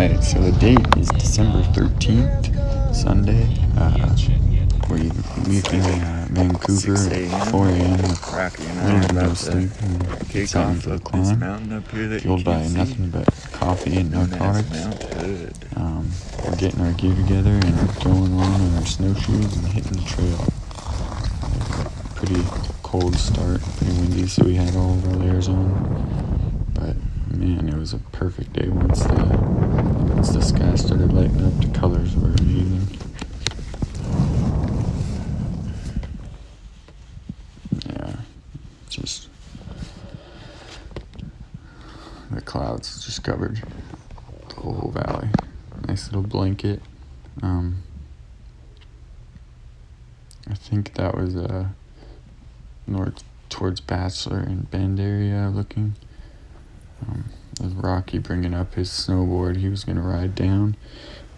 Alright, so the date is December 13th, Sunday. We're leaving Vancouver at 4 a.m. with no sleep and excitement for the climb. Fueled by nothing but coffee and narcotics. We're getting our gear together and throwing on our snowshoes and hitting the trail. Pretty cold start, pretty windy, so we had all of our layers on. But man, it was a perfect day once the sky started lighting up. The colors were amazing. Yeah, just the clouds just covered the whole valley. Nice little blanket. I think that was north towards Bachelor and Bend area looking. It was Rocky bringing up his snowboard. He was going to ride down,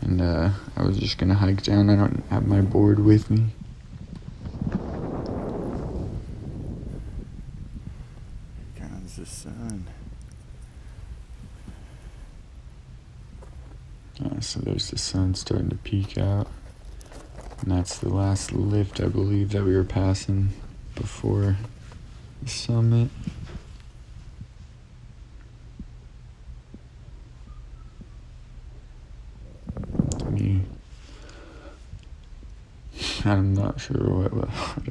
and I was just going to hike down. I don't have my board with me. Here comes the sun. So there's the sun starting to peek out. And that's the last lift, I believe, that we were passing before the summit. I'm not sure what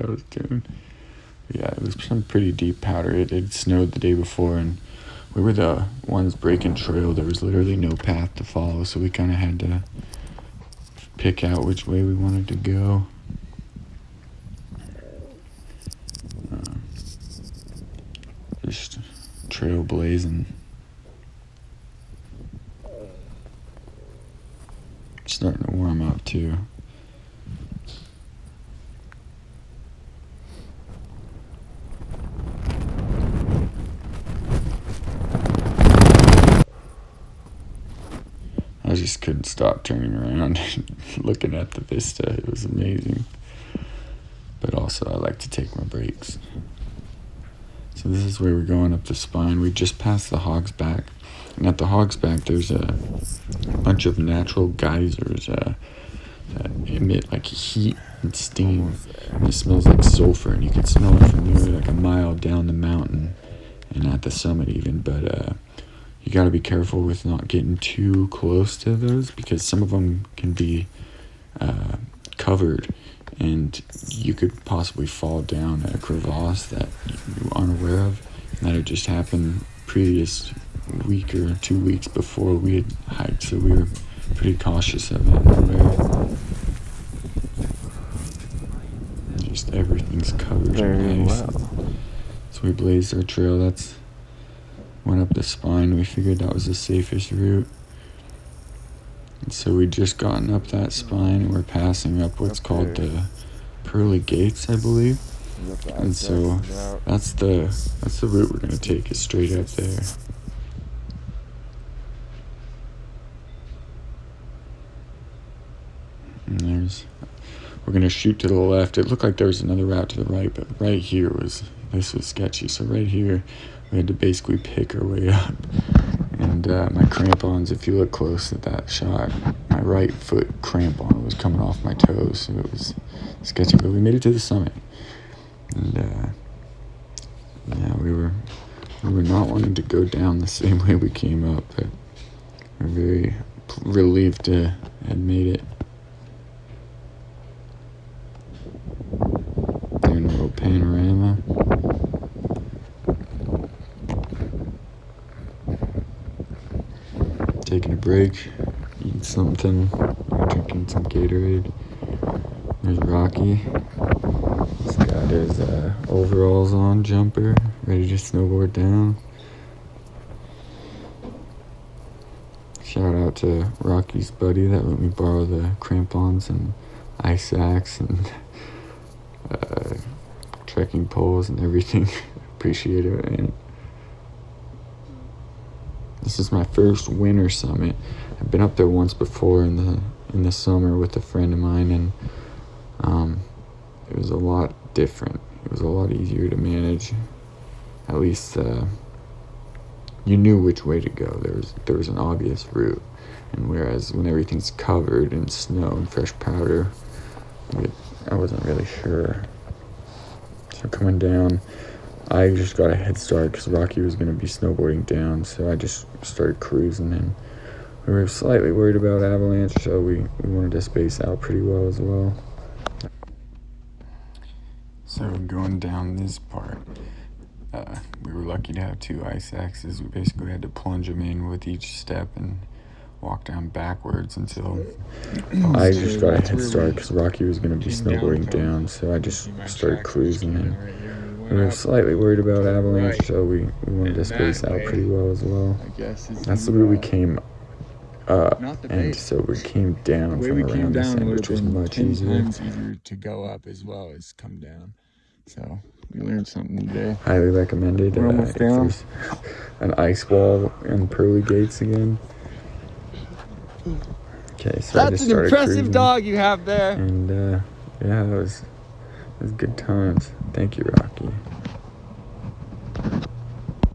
I was doing. But yeah, it was some pretty deep powder. It had snowed the day before, and we were the ones breaking trail. There was literally no path to follow, so we kind of had to pick out which way we wanted to go. Just trailblazing. Starting to warm up too. I just couldn't stop turning around and looking at the vista. It was amazing. But also, I like to take my breaks. So this is where we're going up the spine. We just passed the hogs back. And at the hogs back, there's a bunch of natural geysers that emit like heat and steam. And it smells like sulfur, and you can smell it from nearly like a mile down the mountain and at the summit even. But you got to be careful with not getting too close to those, because some of them can be covered, and you could possibly fall down a crevasse that you aren't aware of. And that had just happened previous week or 2 weeks before we had hiked, so we were pretty cautious of it. Just everything's covered in ice. So we blazed our trail. Went up the spine. We figured that was the safest route. And so we'd just gotten up that spine, and we're passing up what's called the Pearly Gates, I believe. And so that's the route we're gonna take, is straight up there. And we're gonna shoot to the left. It looked like there was another route to the right, but right here this was sketchy. So right here, we had to basically pick our way up. And my crampons, if you look close at that shot, my right foot crampon was coming off my toes, so it was sketchy. But we made it to the summit. And yeah, we were not wanting to go down the same way we came up, but we're very relieved to have made it. Doing a little panorama. Taking a break, eating something, drinking some Gatorade. There's Rocky. He's got his overalls on, jumper, ready to snowboard down. Shout out to Rocky's buddy that let me borrow the crampons and ice axe and trekking poles and everything. Appreciate it, man. This is my first winter summit. I've been up there once before in the summer with a friend of mine, and it was a lot different. It was a lot easier to manage, at least you knew which way to go. There was an obvious route. And whereas when everything's covered in snow and fresh powder, I wasn't really sure. So coming down, I just got a head start because Rocky was going to be snowboarding down, so I just started cruising, and we were slightly worried about avalanche, so we wanted to space out pretty well as well. So going down this part, we were lucky to have 2 ice axes. We basically had to plunge them in with each step and walk down backwards until I just got a head start because Rocky was going to be snowboarding down, so I just started cruising, and we were slightly worried about avalanche, so we wanted to space out pretty well as well. That's the route we came up, and so we came down from around this end, which was much easier to go up as well as come down. So we learned something today. Highly recommended. We're almost down. There's an ice wall and pearly gates again. Okay, so I That's just an started impressive cruising, dog you have there. and yeah, it was good times. Thank you, Rocky.